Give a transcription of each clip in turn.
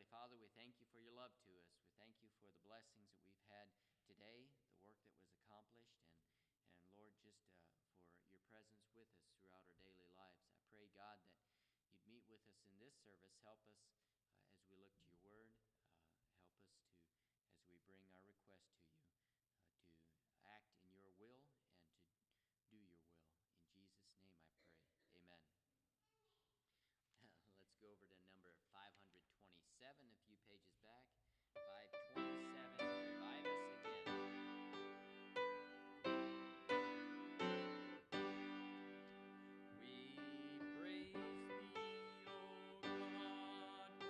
Father, we thank you for your love to us. We thank you for the blessings that we've had today, the work that was accomplished, and Lord, just for your presence with us throughout our daily lives. I pray, God, that you'd meet with us in this service. Help us as we look to your word. Help us to, as we bring our request to you, to act in your will and to do your will. In Jesus' name I pray. Amen. Let's go over to number 527, a few pages back. 527, revive us again. We praise thee, O God.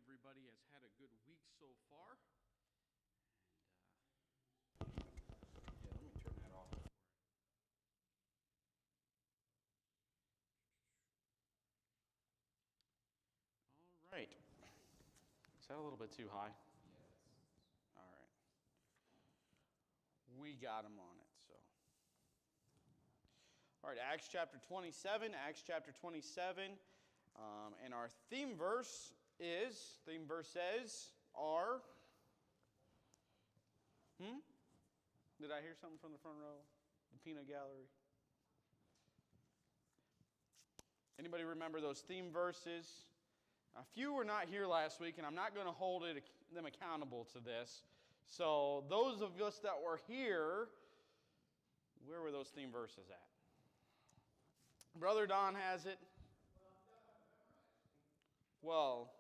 everybody has had a good week so far. And let me turn that off. All right. Is that a little bit too high? All right. We got him on it, so. All right, Acts chapter 27. Acts chapter 27. And our theme verse says, are. Did I hear something from the front row? The peanut gallery? Anybody remember those theme verses? A few were not here last week, and I'm not going to hold them accountable to this. So those of us that were here, where were those theme verses at? Brother Don has it. Well,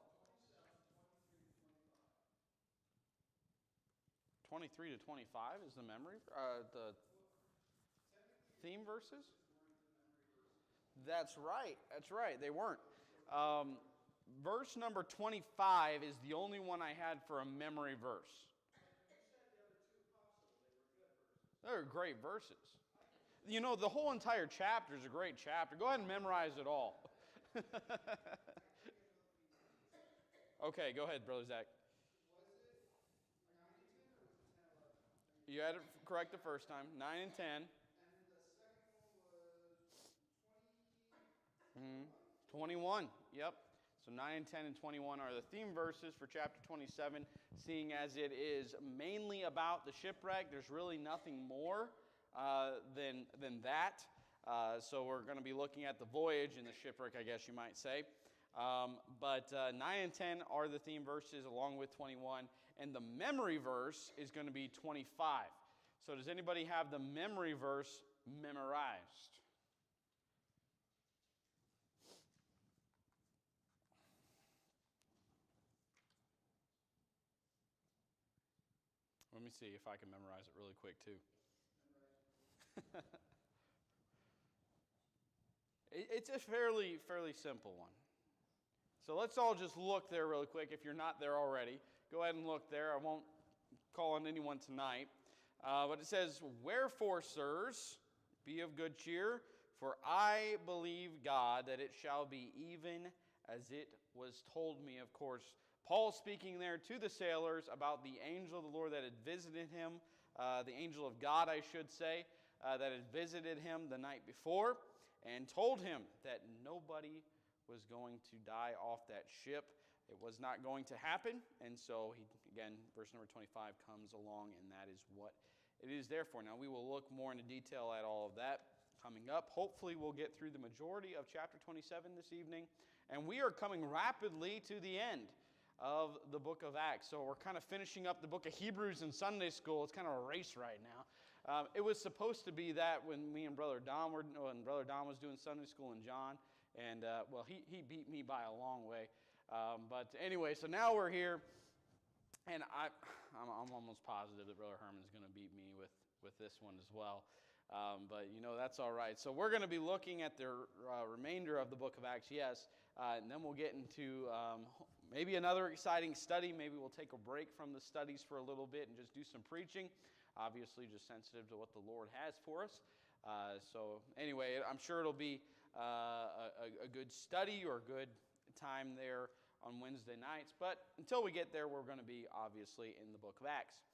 23 to 25 is the memory, the theme verses? That's right. They weren't. Verse number 25 is the only one I had for a memory verse. They're great verses. You know, the whole entire chapter is a great chapter. Go ahead and memorize it all. Okay, go ahead, Brother Zach. You had it correct the first time. 9 and 10. And the second one was 21. Yep. So 9 and 10 and 21 are the theme verses for chapter 27, seeing as it is mainly about the shipwreck. There's really nothing more than that. So we're going to be looking at the voyage and the shipwreck, I guess you might say. But 9 and 10 are the theme verses along with 21. And the memory verse is going to be 25. So does anybody have the memory verse memorized? Let me see if I can memorize it really quick too. It's a fairly simple one. So let's all just look there really quick if you're not there already. Go ahead and look there. I won't call on anyone tonight. But it says, "Wherefore, sirs, be of good cheer, for I believe God that it shall be even as it was told me." Of course, Paul speaking there to the sailors about the angel of the Lord that had visited him, the angel of God, I should say, that had visited him the night before and told him that nobody was going to die off that ship. It was not going to happen. And so, again, verse number 25 comes along, and that is what it is there for. Now, we will look more into detail at all of that coming up. Hopefully, we'll get through the majority of chapter 27 this evening. And we are coming rapidly to the end of the book of Acts. So we're kind of finishing up the book of Hebrews in Sunday school. It's kind of a race right now. It was supposed to be that when me and Brother Don was doing Sunday school in John. And, he beat me by a long way. But anyway, so now we're here. And I'm almost positive that Brother Herman's going to beat me with this one as well. But, that's all right. So we're going to be looking at the remainder of the book of Acts, yes. And then we'll get into maybe another exciting study. Maybe we'll take a break from the studies for a little bit and just do some preaching. Obviously, just sensitive to what the Lord has for us. So anyway, I'm sure it'll be a good study or a good time there on Wednesday nights. But until we get there, we're going to be obviously in the book of Acts.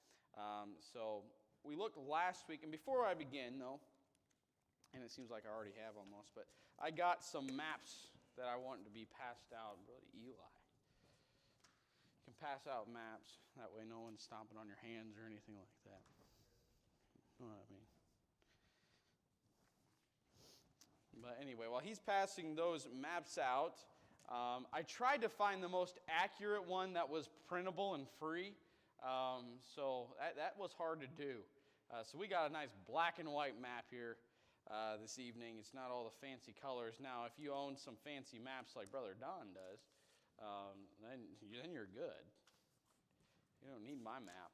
So we looked last week, and before I begin, though, and it seems like I already have almost, but I got some maps that I want to be passed out. Brother Eli, you can pass out maps. That way no one's stomping on your hands or anything like that. You know what I mean? But anyway, while he's passing those maps out, I tried to find the most accurate one that was printable and free. So that was hard to do. So we got a nice black and white map here this evening. It's not all the fancy colors. Now, if you own some fancy maps like Brother Don does, then you're good. You don't need my map.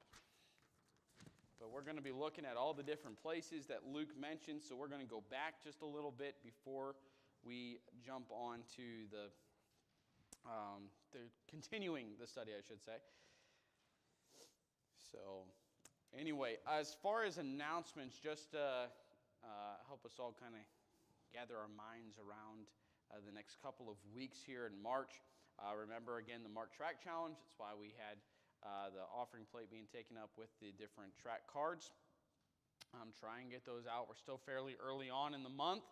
But we're going to be looking at all the different places that Luke mentioned. So we're going to go back just a little bit before we jump on to They're continuing the study, I should say. So, anyway, as far as announcements, just help us all kind of gather our minds around the next couple of weeks here in March. Remember, again, the March Track Challenge. That's why we had the offering plate being taken up with the different track cards. Try and get those out. We're still fairly early on in the month,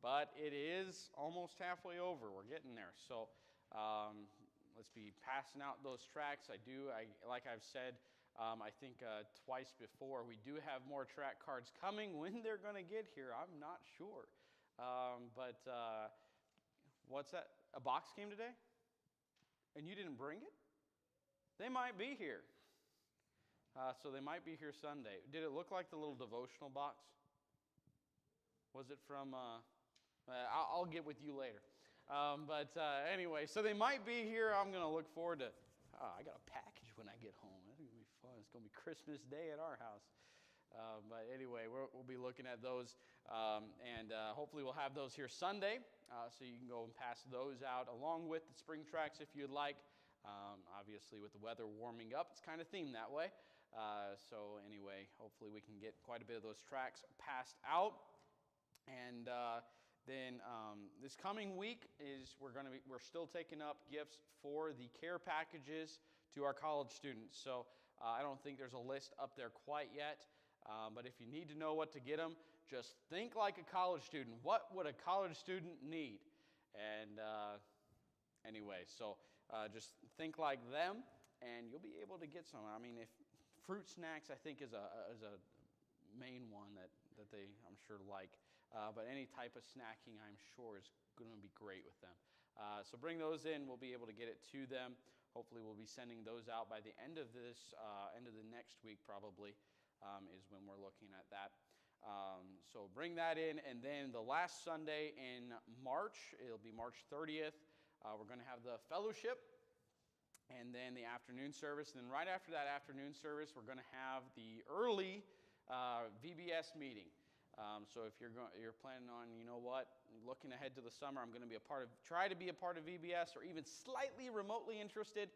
but it is almost halfway over. We're getting there. So let's be passing out those tracks. Like I've said, I think twice before, we do have more track cards coming. When they're going to get here, I'm not sure. But what's that? A box came today? And you didn't bring it? They might be here. So they might be here Sunday. Did it look like the little devotional box? Was it from... I'll get with you later. But anyway, so they might be here. I'm going to look forward to... I got a package when I get home. That's going to be fun. It's going to be Christmas Day at our house. But anyway, we'll be looking at those. And hopefully we'll have those here Sunday. So you can go and pass those out along with the spring tracks if you'd like. Obviously, with the weather warming up, it's kind of themed that way. So anyway, hopefully we can get quite a bit of those tracks passed out. And then this coming week is we're still taking up gifts for the care packages to our college students. So I don't think there's a list up there quite yet. But if you need to know what to get them, just think like a college student. What would a college student need? And anyway, so just think like them, and you'll be able to get some. I mean, if fruit snacks, I think, is a main one that they, I'm sure, like. But any type of snacking, I'm sure, is going to be great with them. So bring those in. We'll be able to get it to them. Hopefully, we'll be sending those out by the end of the next week, probably, is when we're looking at that. So bring that in. And then the last Sunday in March, it'll be March 30th, we're going to have the fellowship and then the afternoon service. And then right after that afternoon service, we're going to have the early VBS meeting. So if you're planning on, looking ahead to the summer, I'm going to try to be a part of VBS, or even slightly remotely interested,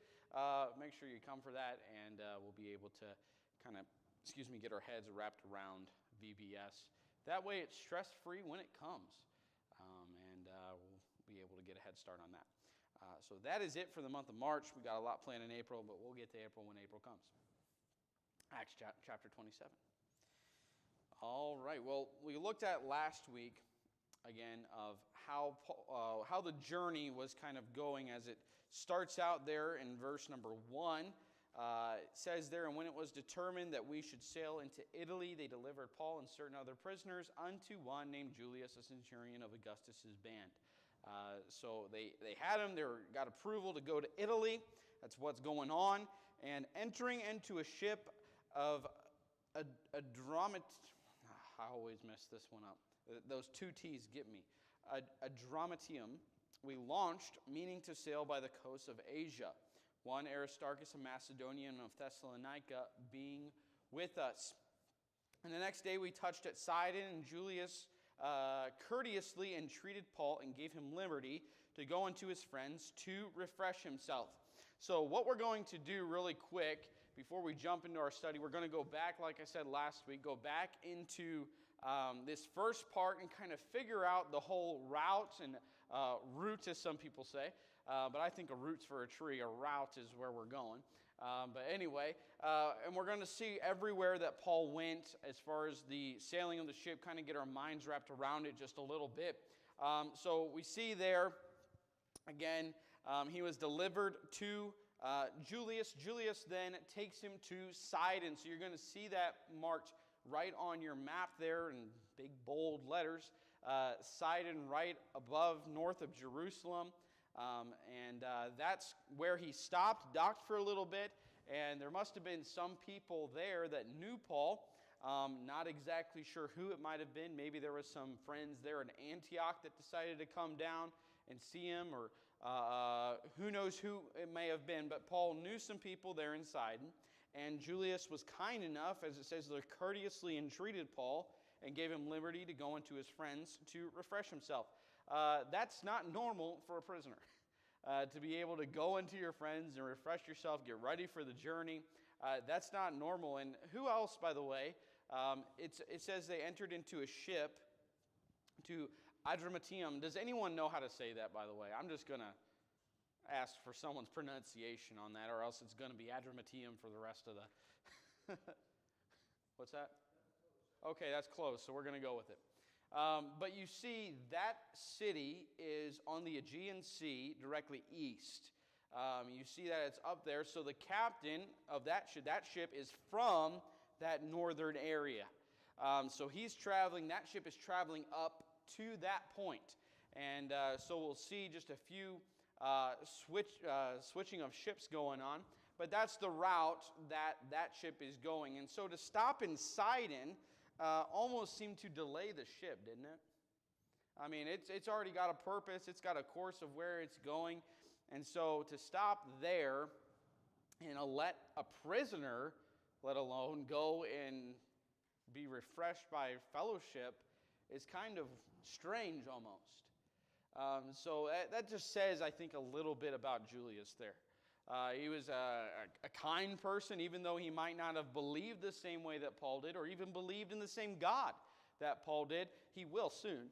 make sure you come for that, and we'll be able to kind of, get our heads wrapped around VBS. That way it's stress-free when it comes, and we'll be able to get a head start on that. So that is it for the month of March. We got a lot planned in April, but we'll get to April when April comes. Acts chapter 27. All right. Well, we looked at last week, again, of how the journey was kind of going as it starts out there in verse number 1. It says there, and when it was determined that we should sail into Italy, they delivered Paul and certain other prisoners unto one named Julius, a centurion of Augustus's band. So they had him. They got approval to go to Italy. That's what's going on. And entering into a ship of Adramyttium. I always mess this one up. Those two T's get me. Adramyttium. We launched, meaning to sail by the coast of Asia. One Aristarchus, a Macedonian of Thessalonica, being with us. And the next day we touched at Sidon, and Julius courteously entreated Paul and gave him liberty to go unto his friends to refresh himself. So what we're going to do really quick, before we jump into our study, we're going to go back, like I said last week, go back into this first part and kind of figure out the whole route and route, as some people say. But I think a route's for a tree. A route is where we're going. But anyway, and we're going to see everywhere that Paul went as far as the sailing of the ship, kind of get our minds wrapped around it just a little bit. So we see there, again, he was delivered to Julius. Julius then takes him to Sidon. So you're going to see that marked right on your map there in big bold letters. Sidon right above, north of Jerusalem. And that's where he stopped, docked for a little bit, and there must have been some people there that knew Paul. Not exactly sure who it might have been. Maybe there was some friends there in Antioch that decided to come down and see him, or who knows who it may have been. But Paul knew some people there in Sidon, and Julius was kind enough, as it says, to courteously entreated Paul and gave him liberty to go into his friends to refresh himself. That's not normal for a prisoner. to be able to go into your friends and refresh yourself, get ready for the journey. That's not normal. And who else, by the way? It says they entered into a ship to Adramyttium. Does anyone know how to say that, by the way? I'm just going to ask for someone's pronunciation on that, or else it's going to be Adramyttium for the rest of the... What's that? Okay, that's close, so we're going to go with it. But you see, that city is on the Aegean Sea, directly east. You see that it's up there, so the captain of that ship is from that northern area. So he's traveling, that ship is traveling up to that point. And so we'll see just a few switching of ships going on. But that's the route that ship is going. And so to stop in Sidon almost seemed to delay the ship, didn't it? I mean, it's already got a purpose. It's got a course of where it's going. And so to stop there and let a prisoner, let alone go and be refreshed by fellowship, is kind of strange almost. So that just says, I think, a little bit about Julius there. He was a kind person, even though he might not have believed the same way that Paul did, or even believed in the same God that Paul did. He will soon.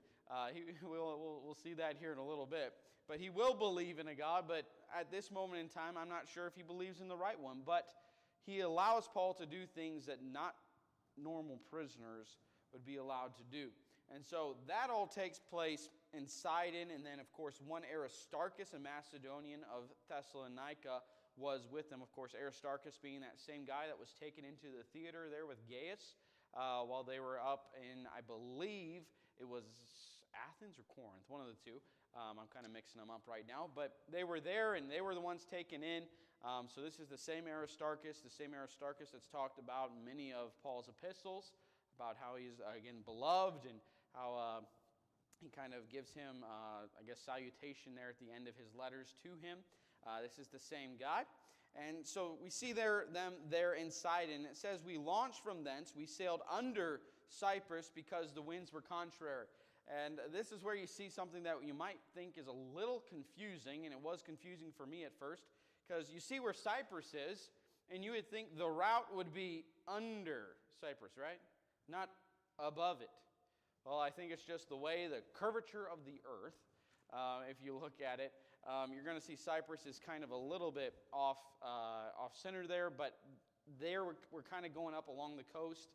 We'll see that here in a little bit. But he will believe in a God, but at this moment in time, I'm not sure if he believes in the right one. But he allows Paul to do things that not normal prisoners would be allowed to do. And so that all takes place in Sidon, and then, of course, one Aristarchus, a Macedonian of Thessalonica, was with them. Of course, Aristarchus being that same guy that was taken into the theater there with Gaius while they were up in, I believe, it was Athens or Corinth, one of the two. I'm kind of mixing them up right now. But they were there, and they were the ones taken in. So this is the same Aristarchus that's talked about in many of Paul's epistles, about how he's, again, beloved, and how he kind of gives him, salutation there at the end of his letters to him. This is the same guy. And so we see them there inside, and it says, we launched from thence, we sailed under Cyprus because the winds were contrary. And this is where you see something that you might think is a little confusing, and it was confusing for me at first, because you see where Cyprus is, and you would think the route would be under Cyprus, right? Not above it. Well, I think it's just the way, the curvature of the earth, if you look at it. You're going to see Cyprus is kind of a little bit off-center there, but there we're kind of going up along the coast.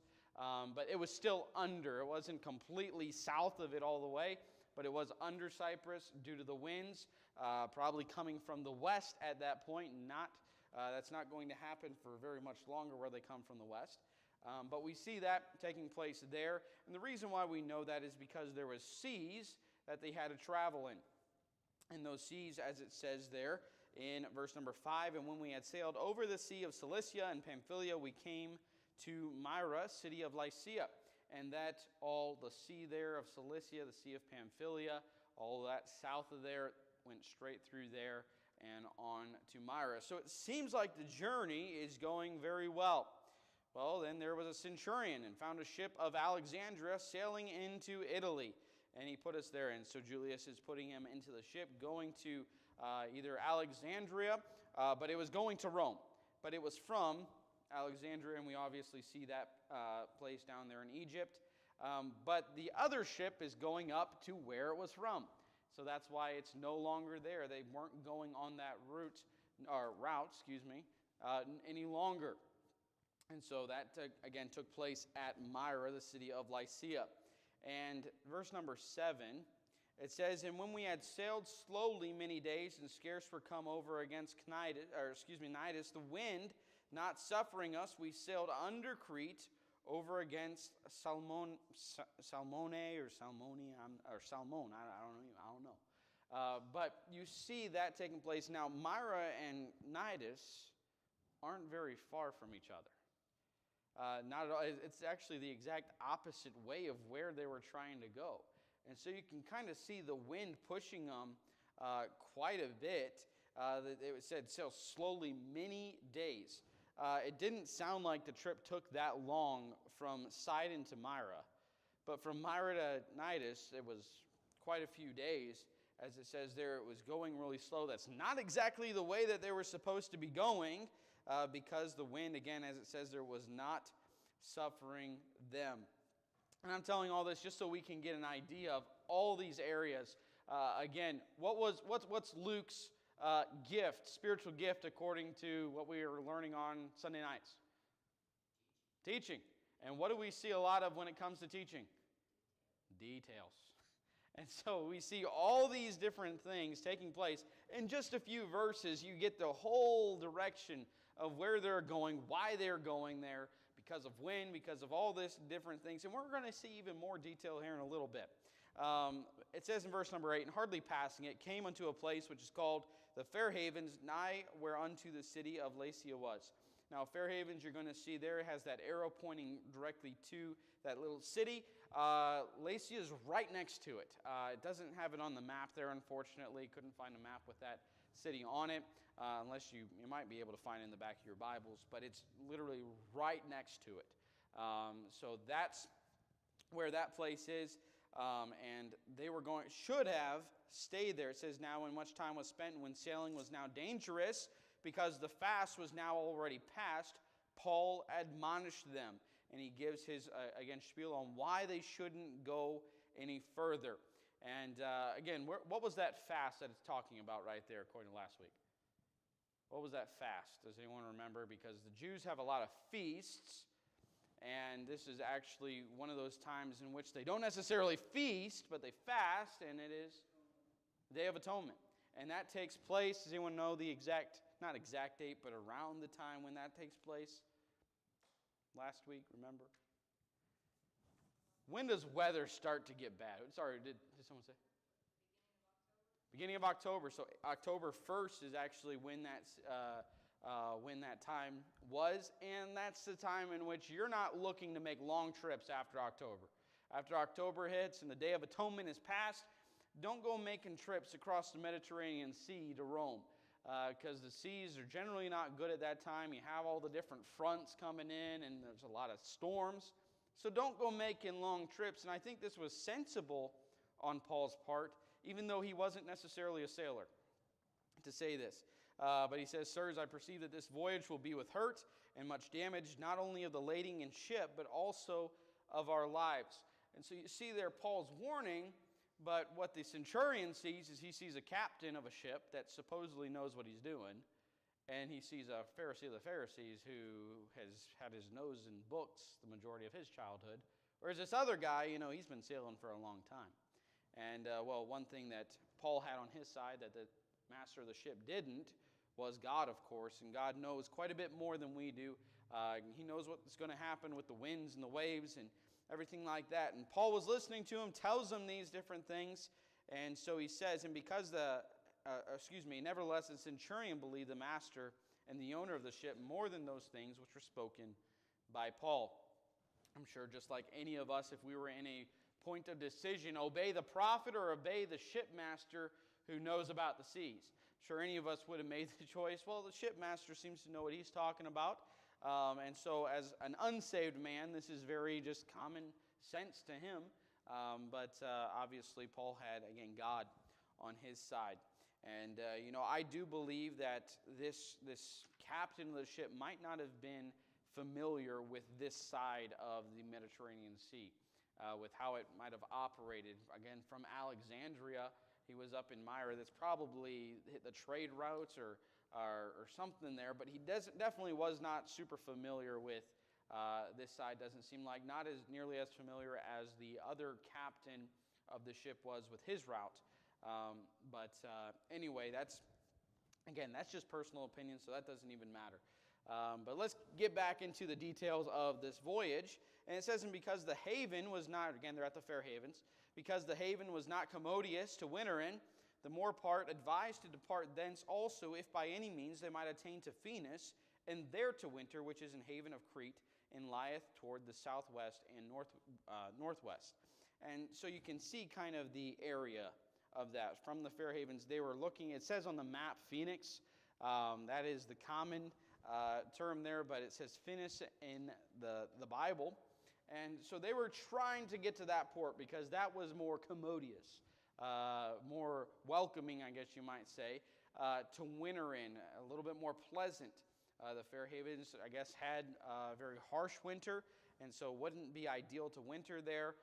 But it was still under. It wasn't completely south of it all the way, but it was under Cyprus due to the winds, probably coming from the west at that point. That's not going to happen for very much longer where they come from the west. But we see that taking place there. And the reason why we know that is because there was seas that they had to travel in. And those seas, as it says there in verse number 5, and when we had sailed over the sea of Cilicia and Pamphylia, we came to Myra, city of Lycia. And that all the sea there of Cilicia, the sea of Pamphylia, all that south of there went straight through there and on to Myra. So it seems like the journey is going very well. Well, then there was a centurion and found a ship of Alexandria sailing into Italy. And he put us there. And so Julius is putting him into the ship, going to either Alexandria, but it was going to Rome. But it was from Alexandria, and we obviously see that place down there in Egypt. But the other ship is going up to where it was from. So that's why it's no longer there. They weren't going on that route any longer. And so that, again, took place at Myra, the city of Lycia. And verse number 7, it says, and when we had sailed slowly many days and scarce were come over against Cnidus, the wind not suffering us, we sailed under Crete over against Salmone, I don't know. But you see that taking place. Now, Myra and Cnidus aren't very far from each other. Not at all. It's actually the exact opposite way of where they were trying to go. And so you can kind of see the wind pushing them quite a bit. It said sail slowly many days. It didn't sound like the trip took that long from Sidon to Myra. But from Myra to Cnidus, it was quite a few days as it says there, it was going really slow. That's not exactly the way that they were supposed to be going, because the wind, again, as it says there, was not suffering them. And I'm telling all this just so we can get an idea of all these areas. Again, what's Luke's gift, spiritual gift, according to what we are learning on Sunday nights? Teaching. And what do we see a lot of when it comes to teaching? Details. And so we see all these different things taking place. In just a few verses, you get the whole direction of where they're going, why they're going there, because of wind, because of all this different things. And we're going to see even more detail here in a little bit. It says in verse number 8, and hardly passing it, came unto a place which is called the Fair Havens, nigh whereunto the city of Lasea was. Now, Fair Havens, you're going to see there, it has that arrow pointing directly to that little city. Lasea is right next to it. It doesn't have it on the map there, unfortunately. Couldn't find a map with that city on it, unless you might be able to find it in the back of your Bibles, but it's literally right next to it. So that's where that place is, and they were should have stayed there. It says, now when much time was spent, and when sailing was now dangerous, because the fast was now already past, Paul admonished them. And he gives his, again, spiel on why they shouldn't go any further. And again, what was that fast that it's talking about right there, according to last week? What was that fast? Does anyone remember? Because the Jews have a lot of feasts, and this is actually one of those times in which they don't necessarily feast, but they fast, and it is the Day of Atonement. And that takes place, does anyone know the not exact date, but around the time when that takes place? Last week, remember? When does weather start to get bad? Sorry, did someone say? Beginning of October. So October 1st is actually when that time was, and that's the time in which you're not looking to make long trips after October. After October hits and the Day of Atonement is passed, don't go making trips across the Mediterranean Sea to Rome, because the seas are generally not good at that time. You have all the different fronts coming in, and there's a lot of storms. So don't go making long trips. And I think this was sensible on Paul's part, even though he wasn't necessarily a sailor, to say this. But he says, sirs, I perceive that this voyage will be with hurt and much damage, not only of the lading and ship, but also of our lives. And so you see there Paul's warning, but what the centurion sees is he sees a captain of a ship that supposedly knows what he's doing, and he sees a Pharisee of the Pharisees who has had his nose in books the majority of his childhood, whereas this other guy, he's been sailing for a long time. And, one thing that Paul had on his side that the master of the ship didn't was God, of course, and God knows quite a bit more than we do. He knows what's going to happen with the winds and the waves and everything like that. And Paul was listening to him, tells him these different things, and so he says, and because nevertheless the centurion believed the master and the owner of the ship more than those things which were spoken by Paul. I'm sure just like any of us, if we were in a point of decision, obey the prophet or obey the shipmaster who knows about the seas. Sure, any of us would have made the choice, well, the shipmaster seems to know what he's talking about. And so as an unsaved man, this is very just common sense to him. But obviously Paul had, again, God on his side. And, I do believe that this captain of the ship might not have been familiar with this side of the Mediterranean Sea, with how it might have operated. Again, from Alexandria, he was up in Myra. That's probably hit the trade routes or something there, but he definitely was not super familiar with this side. Doesn't seem like, not as nearly as familiar as the other captain of the ship was with his route. Anyway, that's just personal opinion, so that doesn't even matter. But let's get back into the details of this voyage. And it says, and because the haven was not, again, they're at the Fair Havens, because the haven was not commodious to winter in, the more part advised to depart thence also, if by any means they might attain to Phoenix, and there to winter, which is in haven of Crete, and lieth toward the southwest and northwest. And so you can see kind of the area of that. From the Fair Havens, they were looking, it says on the map, Phoenix. That is the common term there, but it says Phoenix in the Bible. And so they were trying to get to that port because that was more commodious. more welcoming, I guess you might say, to winter in, a little bit more pleasant. The Fairhavens, I guess, had a very harsh winter, and so it wouldn't be ideal to winter there.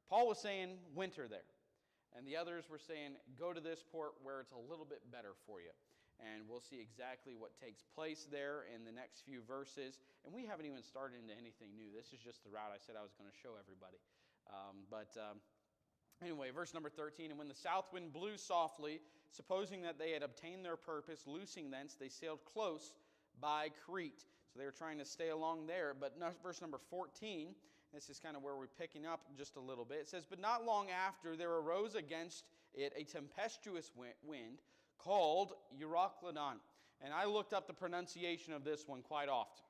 Paul was saying winter there, and the others were saying go to this port where it's a little bit better for you. And we'll see exactly what takes place there in the next few verses. And we haven't even started into anything new. This is just the route I said I was going to show everybody. Anyway, verse number 13, and when the south wind blew softly, supposing that they had obtained their purpose, loosing thence, they sailed close by Crete. So they were trying to stay along there. But verse number 14, this is kind of where we're picking up just a little bit. It says, but not long after there arose against it a tempestuous wind called Euroclydon. And I looked up the pronunciation of this one quite often.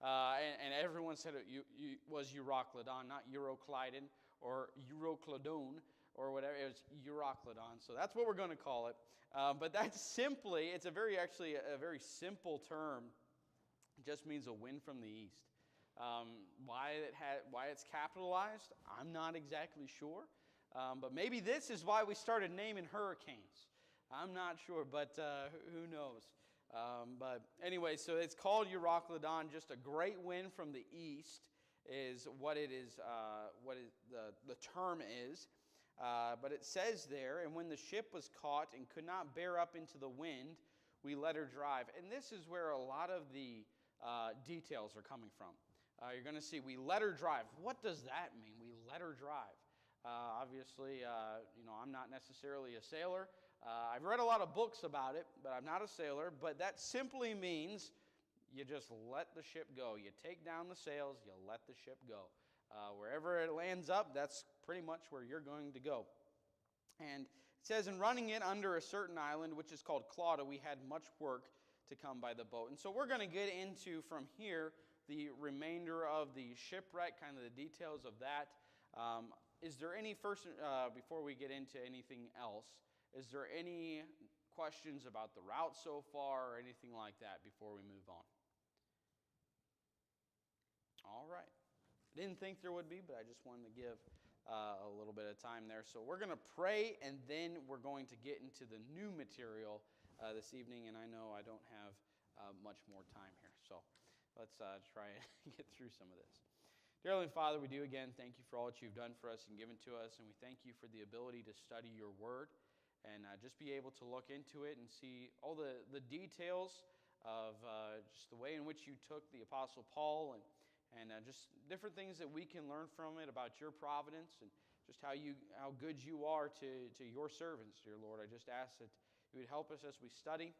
And everyone said it was Euroclydon, not Euroclydon or Euroclydon or whatever. It was Euroclydon. So that's what we're going to call it. But that's simply, it's actually a very simple term. It just means a wind from the east. Why it's capitalized, I'm not exactly sure. But maybe this is why we started naming hurricanes. I'm not sure, but who knows? But anyway, so it's called Euroclydon. Just a great wind from the east is what it is. The term is. But it says there, and when the ship was caught and could not bear up into the wind, we let her drive. And this is where a lot of the details are coming from. You're going to see we let her drive. What does that mean? We let her drive. Obviously, I'm not necessarily a sailor. I've read a lot of books about it, but I'm not a sailor. But that simply means you just let the ship go. You take down the sails, you let the ship go. Wherever it lands up, that's pretty much where you're going to go. And it says, in running it under a certain island, which is called Clauda, we had much work to come by the boat. And so we're going to get into, from here, the remainder of the shipwreck, kind of the details of that. Is there any, before we get into anything else, is there any questions about the route so far or anything like that before we move on? All right. I didn't think there would be, but I just wanted to give a little bit of time there. So we're going to pray, and then we're going to get into the new material this evening, and I know I don't have much more time here. So let's try and get through some of this. Dear Heavenly Father, we do again thank you for all that you've done for us and given to us, and we thank you for the ability to study your word and just be able to look into it and see all the details of just the way in which you took the Apostle Paul and just different things that we can learn from it about your providence and just how good you are to your servants, dear Lord. I just ask that you would help us as we study.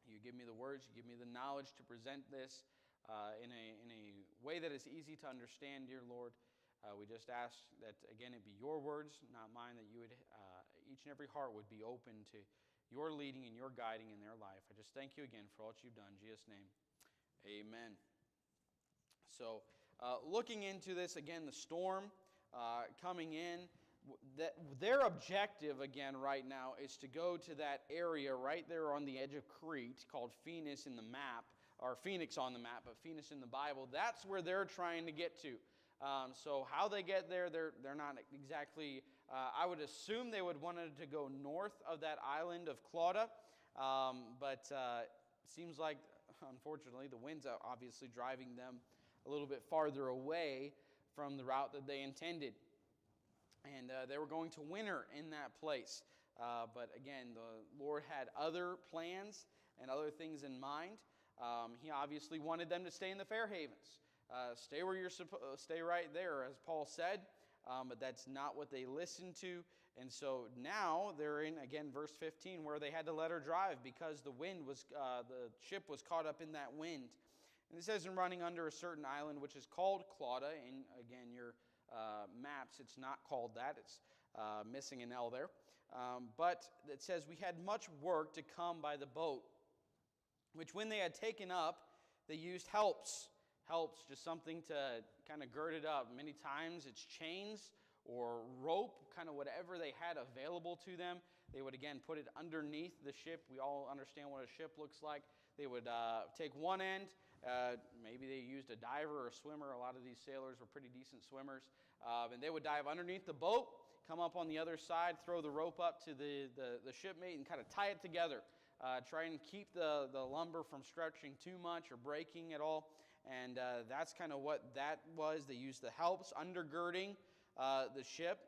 You give me the words, you give me the knowledge to present this in a way that is easy to understand, dear Lord. We just ask that, again, it be your words, not mine, that you would, each and every heart would be open to your leading and your guiding in their life. I just thank you again for all that you've done. In Jesus' name, amen. So, looking into this, again, the storm coming in, their objective, again, right now, is to go to that area right there on the edge of Crete called Phoenix in the map, or Phoenix on the map, but Phoenix in the Bible. That's where they're trying to get to. So how they get there, they're not exactly, I would assume they would want to go north of that island of Clauda, but it seems like, unfortunately, the wind's obviously driving them a little bit farther away from the route that they intended. And they were going to winter in that place. But again, the Lord had other plans and other things in mind. He obviously wanted them to stay in the Fairhavens. Stay where you're supposed, stay right there, as Paul said. But that's not what they listened to. And so now they're in, again, verse 15, where they had to let her drive because the wind was, the ship was caught up in that wind. And it says in running under a certain island, which is called Clauda. And again, your maps, it's not called that. It's missing an L there. But it says, we had much work to come by the boat, which when they had taken up, they used helps. Helps, just something to kind of gird it up. Many times it's chains or rope, kind of whatever they had available to them. They would, again, put it underneath the ship. We all understand what a ship looks like. They would take one end. Maybe they used a diver or a swimmer. A lot of these sailors were pretty decent swimmers. And they would dive underneath the boat, come up on the other side, throw the rope up to the shipmate, and kind of tie it together. Try and keep the lumber from stretching too much or breaking at all. And that's kind of what that was. They used the helps, undergirding the ship.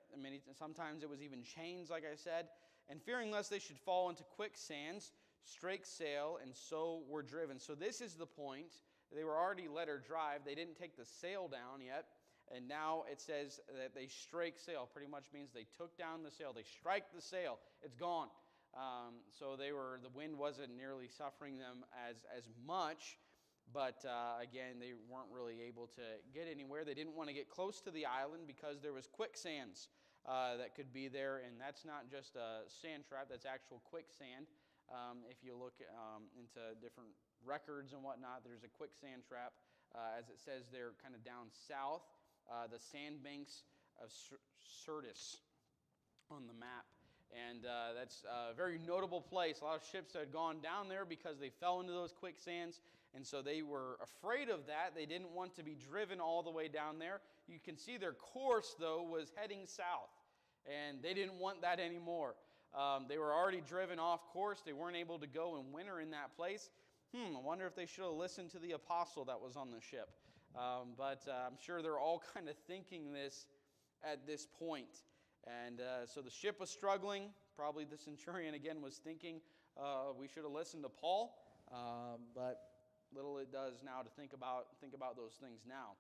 Sometimes it was even chains, like I said. And fearing lest they should fall into quicksands, strake sail, and so were driven. So this is the point. They were already let her drive. They didn't take the sail down yet. And now it says that they strake sail. Pretty much means they took down the sail. They strike the sail. It's gone. So the wind wasn't nearly suffering them as much. But again, they weren't really able to get anywhere. They didn't want to get close to the island because there was quicksands that could be there. And that's not just a sand trap. That's actual quicksand. If you look into different records and whatnot, there's a quicksand trap, as it says there, kind of down south, the sandbanks of Syrtis on the map. And that's a very notable place. A lot of ships had gone down there because they fell into those quicksands, and so they were afraid of that. They didn't want to be driven all the way down there. You can see their course, though, was heading south, and they didn't want that anymore. They were already driven off course. They weren't able to go and winter in that place. I wonder if they should have listened to the apostle that was on the ship. But I'm sure they're all kind of thinking this at this point. And so the ship was struggling. Probably the centurion, again, was thinking we should have listened to Paul. But little it does now to think about those things now.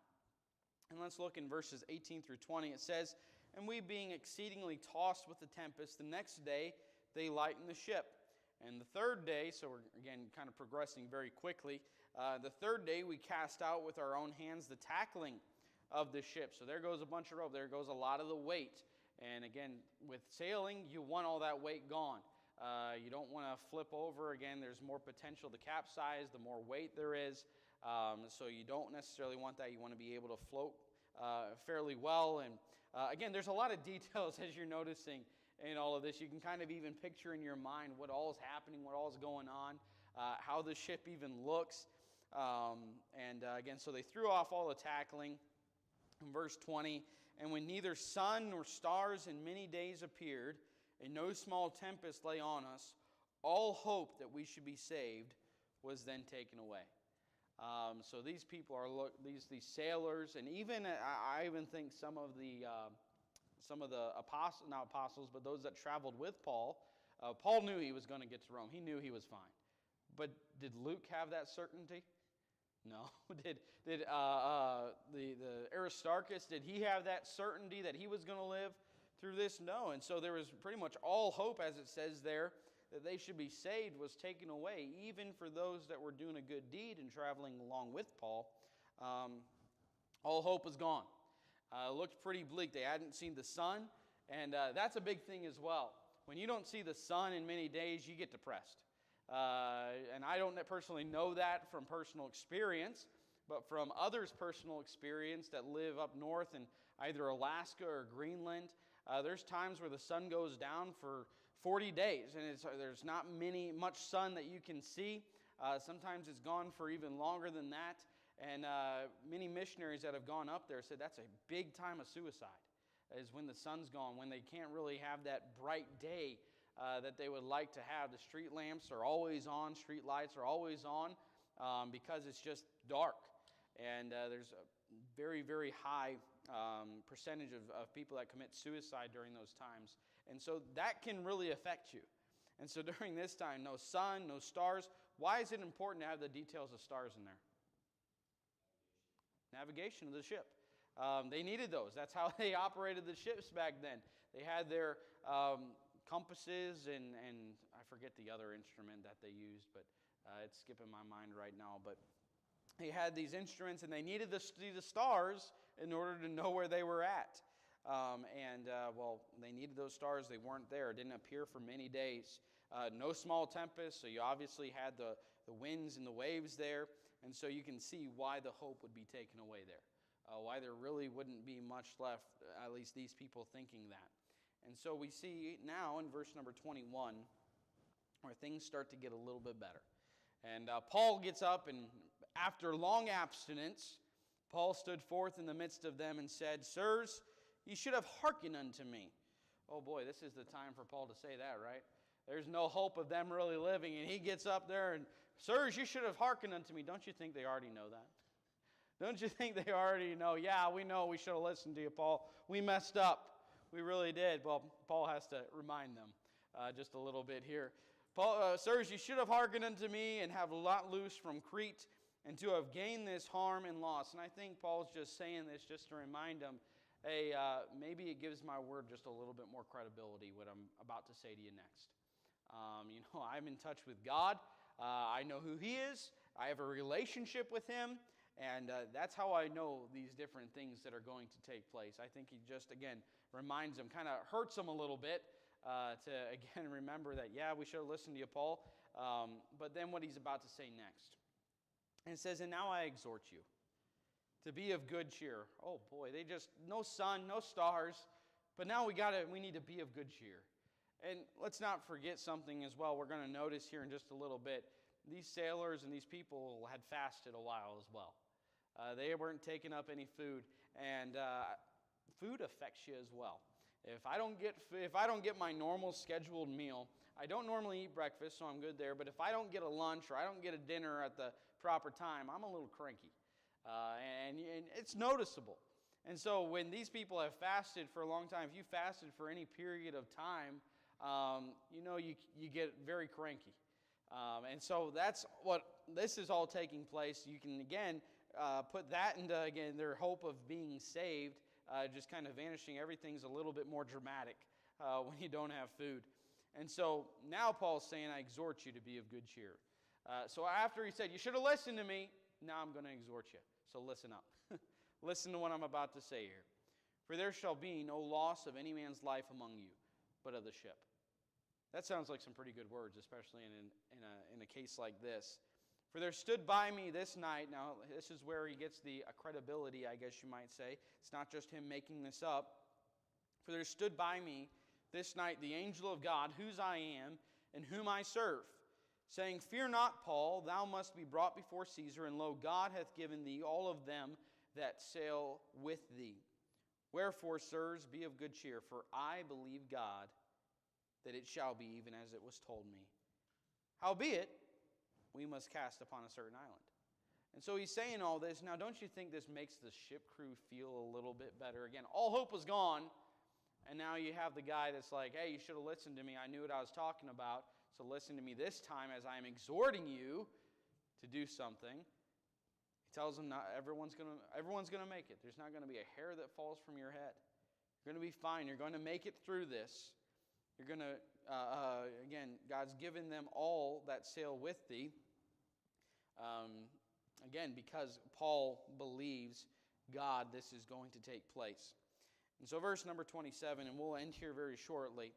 And let's look in verses 18 through 20. It says, "And we being exceedingly tossed with the tempest, the next day they lightened the ship. And the third day," so we're, again, kind of progressing very quickly, "the third day we cast out with our own hands the tackling of the ship." So there goes a bunch of rope. There goes a lot of the weight. And again, with sailing, you want all that weight gone. You don't want to flip over. Again, there's more potential to capsize the more weight there is. So you don't necessarily want that. You want to be able to float fairly well. And again, there's a lot of details as you're noticing in all of this. You can kind of even picture in your mind what all is happening, what all is going on, how the ship even looks. Again, so they threw off all the tackling. In verse 20, "And when neither sun nor stars in many days appeared, and no small tempest lay on us, all hope that we should be saved was then taken away." So these people are these sailors, and even I even think some of the apostles, not apostles, but those that traveled with Paul. Paul knew he was going to get to Rome. He knew he was fine. But did Luke have that certainty? No. Did the Aristarchus, did he have that certainty that he was going to live through this? No. And so there was pretty much all hope, as it says there, that they should be saved was taken away, even for those that were doing a good deed and traveling along with Paul. All hope was gone. Looked pretty bleak. They hadn't seen the sun, and that's a big thing as well. When you don't see the sun in many days, you get depressed. And I don't personally know that from personal experience, but from others' personal experience that live up north in either Alaska or Greenland, there's times where the sun goes down for 40 days, and there's not much sun that you can see. Sometimes it's gone for even longer than that. And many missionaries that have gone up there said that's a big time of suicide, is when the sun's gone, when they can't really have that bright day that they would like to have. The street lamps are always on, street lights are always on, because it's just dark. And there's a very, very high percentage of people that commit suicide during those times. And so that can really affect you. And so during this time, no sun, no stars. Why is it important to have the details of stars in there? Navigation of the ship. They needed those. That's how they operated the ships back then. They had their compasses and I forget the other instrument that they used, but it's skipping my mind right now. But they had these instruments, and they needed to see the stars in order to know where they were at. They needed those stars. They weren't there. It didn't appear for many days. No small tempest, so you obviously had the winds and the waves there. And so you can see why the hope would be taken away there. Why there really wouldn't be much left, at least these people thinking that. And so we see now in verse number 21 where things start to get a little bit better. And Paul gets up, and after long abstinence, Paul stood forth in the midst of them and said, "Sirs, ye should have hearkened unto me, Oh boy, this is the time for Paul to say that, right? There's no hope of them really living, and he gets up there and, sirs, you should have hearkened unto me. Don't you think they already know that? Don't you think they already know? Yeah, we know we should have listened to you, Paul. We messed up. We really did. Well, Paul has to remind them just a little bit here. Paul, sirs, you should have hearkened unto me and have let loose from Crete, and to have gained this harm and loss. And I think Paul's just saying this just to remind them, hey, maybe it gives my word just a little bit more credibility, what I'm about to say to you next. I'm in touch with God. I know who He is. I have a relationship with Him. And that's how I know these different things that are going to take place. I think he just, again, reminds them, kind of hurts them a little bit to, again, remember that, yeah, we should have listened to you, Paul. But then what he's about to say next. And it says, and now I exhort you to be of good cheer. Oh, boy, no sun, no stars. But now we need to be of good cheer. And let's not forget something as well we're going to notice here in just a little bit. These sailors and these people had fasted a while as well. They weren't taking up any food, and food affects you as well. If I don't get my normal scheduled meal, I don't normally eat breakfast, so I'm good there. But if I don't get a lunch or I don't get a dinner at the proper time, I'm a little cranky, and it's noticeable. And so when these people have fasted for a long time, if you fasted for any period of time, you get very cranky. And so that's what this is all taking place. You can, again, put that into, again, their hope of being saved, just kind of vanishing. Everything's a little bit more dramatic when you don't have food. And so now Paul's saying, I exhort you to be of good cheer. So after he said, you should have listened to me, now I'm going to exhort you. So listen up. Listen to what I'm about to say here. For there shall be no loss of any man's life among you, but of the ship. That sounds like some pretty good words, especially in a case like this. For there stood by me this night. Now, this is where he gets the credibility, I guess you might say. It's not just him making this up. For there stood by me this night the angel of God, whose I am, and whom I serve, saying, Fear not, Paul, thou must be brought before Caesar, and lo, God hath given thee all of them that sail with thee. Wherefore, sirs, be of good cheer, for I believe God, that it shall be even as it was told me. Howbeit, we must cast upon a certain island. And so he's saying all this. Now, don't you think this makes the ship crew feel a little bit better? Again, all hope was gone, and now you have the guy that's like, hey, you should have listened to me. I knew what I was talking about, so listen to me this time as I am exhorting you to do something. He tells them not everyone's going to make it. There's not going to be a hair that falls from your head. You're going to be fine. You're going to make it through this. You're going to, again, God's given them all that sail with thee. Again, because Paul believes God, this is going to take place. And so verse number 27, and we'll end here very shortly.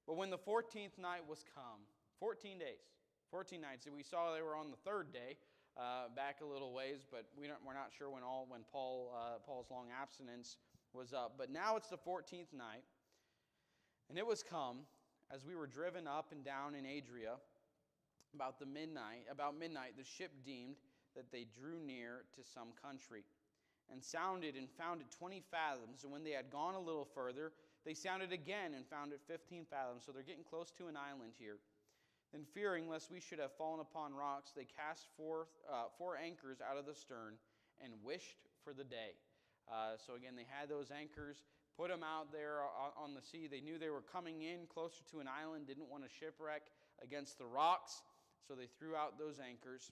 But when the 14th night was come, 14 days, 14 nights. We saw they were on the third day, back a little ways, but we're not sure when Paul's long abstinence was up. But now it's the 14th night. And it was come, as we were driven up and down in Adria, about midnight, the ship deemed that they drew near to some country, and sounded and found it 20 fathoms. And when they had gone a little further, they sounded again and found it 15 fathoms. So they're getting close to an island here. Then fearing lest we should have fallen upon rocks, they cast forth 4 anchors out of the stern and wished for the day. So again, they had those anchors, put them out there on the sea. They knew they were coming in closer to an island, didn't want to shipwreck against the rocks. So they threw out those anchors.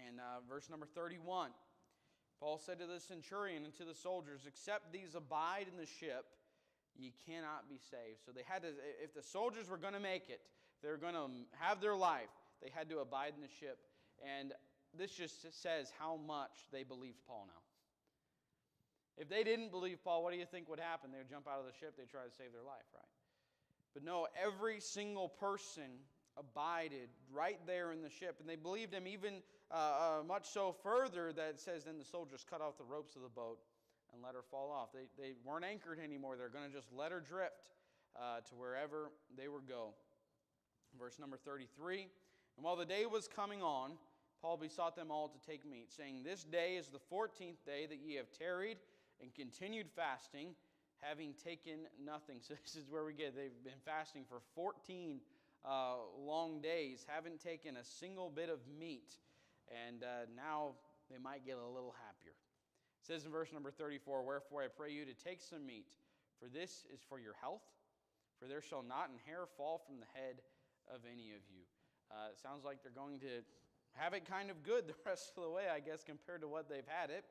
And verse number 31, Paul said to the centurion and to the soldiers, except these abide in the ship, ye cannot be saved. So they had to, if the soldiers were going to make it, they were going to have their life, they had to abide in the ship. And this just says how much they believed Paul now. If they didn't believe Paul, what do you think would happen? They would jump out of the ship, they'd try to save their life, right? But no, every single person abided right there in the ship. And they believed him even much so further that it says, then the soldiers cut off the ropes of the boat and let her fall off. They weren't anchored anymore. They're going to just let her drift to wherever they were go. Verse number 33, and while the day was coming on, Paul besought them all to take meat, saying, this day is the 14th day that ye have tarried and continued fasting, having taken nothing. So this is where we get, they've been fasting for 14 long days, haven't taken a single bit of meat, and now they might get a little happier. It says in verse number 34, "Wherefore I pray you to take some meat, for this is for your health, for there shall not an hair fall from the head of any of you." It sounds like they're going to have it kind of good the rest of the way, I guess, compared to what they've had it.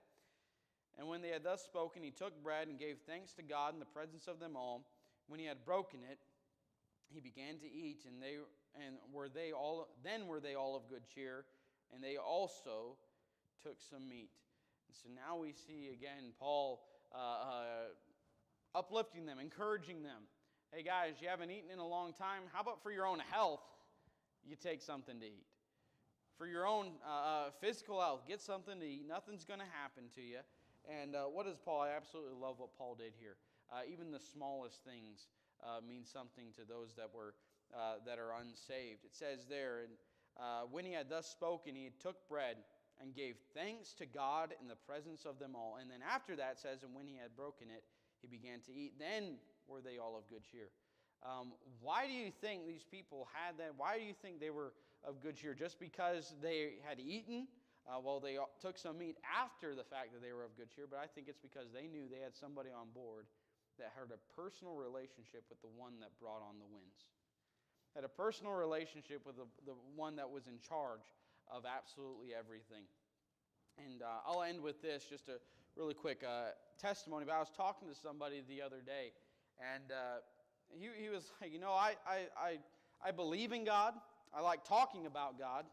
"And when they had thus spoken, he took bread and gave thanks to God in the presence of them all. When he had broken it, he began to eat, then were they all of good cheer, and they also took some meat." And so now we see again Paul uplifting them, encouraging them. Hey guys, you haven't eaten in a long time. How about for your own health, you take something to eat? For your own physical health, get something to eat. Nothing's going to happen to you. And what does Paul? I absolutely love what Paul did here. Even the smallest things mean something to those that are unsaved. It says there, when he had thus spoken, he took bread and gave thanks to God in the presence of them all. And then after that it says, and when he had broken it, he began to eat. Then were they all of good cheer. Why do you think these people had that? Why do you think they were of good cheer? Just because they had eaten? Well, they took some meat after the fact that they were of good cheer, but I think it's because they knew they had somebody on board that had a personal relationship with the one that brought on the winds. Had a personal relationship with the one that was in charge of absolutely everything. And I'll end with this, just a really quick testimony. But I was talking to somebody the other day, and he was like, I believe in God. I like talking about God.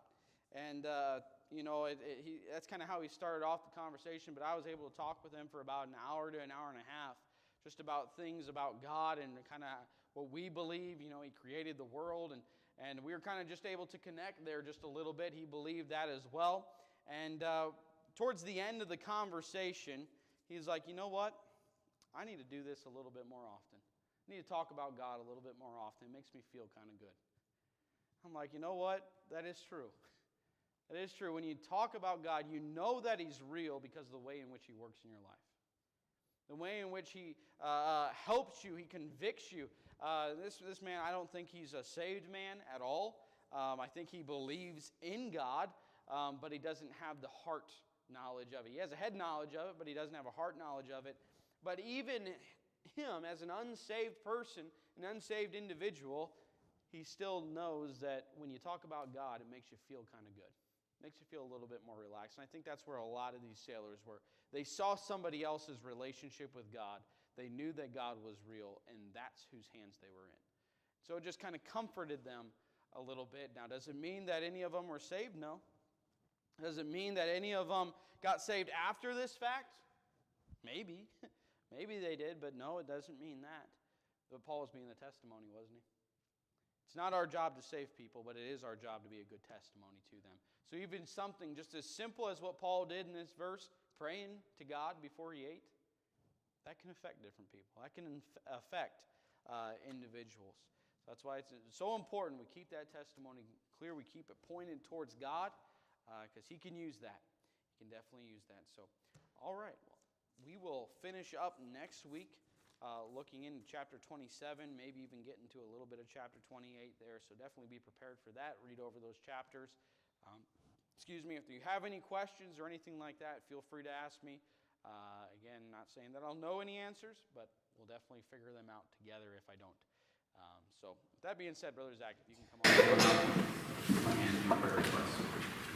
And, that's kind of how he started off the conversation. But I was able to talk with him for about an hour to an hour and a half, just about things about God and kind of what we believe. He created the world, and we were kind of just able to connect there just a little bit. He believed that as well. And towards the end of the conversation, he's like, you know what? I need to do this a little bit more often. I need to talk about God a little bit more often. It makes me feel kind of good. I'm like, you know what? That is true. That is true. When you talk about God, you know that He's real because of the way in which He works in your life. The way in which He helps you, He convicts you. This man, I don't think he's a saved man at all. I think he believes in God, but he doesn't have the heart knowledge of it. He has a head knowledge of it, but he doesn't have a heart knowledge of it. But even him, as an unsaved person, an unsaved individual, he still knows that when you talk about God, it makes you feel kind of good. It makes you feel a little bit more relaxed. And I think that's where a lot of these sailors were. They saw somebody else's relationship with God. They knew that God was real, and that's whose hands they were in. So it just kind of comforted them a little bit. Now, does it mean that any of them were saved? No. Does it mean that any of them got saved after this fact? Maybe. Maybe they did, but no, it doesn't mean that. But Paul was being the testimony, wasn't he? It's not our job to save people, but it is our job to be a good testimony to them. So even something just as simple as what Paul did in this verse, praying to God before he ate, that can affect different people. That can affect individuals. So that's why it's so important we keep that testimony clear. We keep it pointed towards God because He can use that. He can definitely use that. So, all right. Well, we will finish up next week looking into chapter 27, maybe even get into a little bit of chapter 28 there. So definitely be prepared for that. Read over those chapters. If you have any questions or anything like that, feel free to ask me. Again, not saying that I'll know any answers, but we'll definitely figure them out together if I don't. So with that being said, Brother Zach, if you can come on.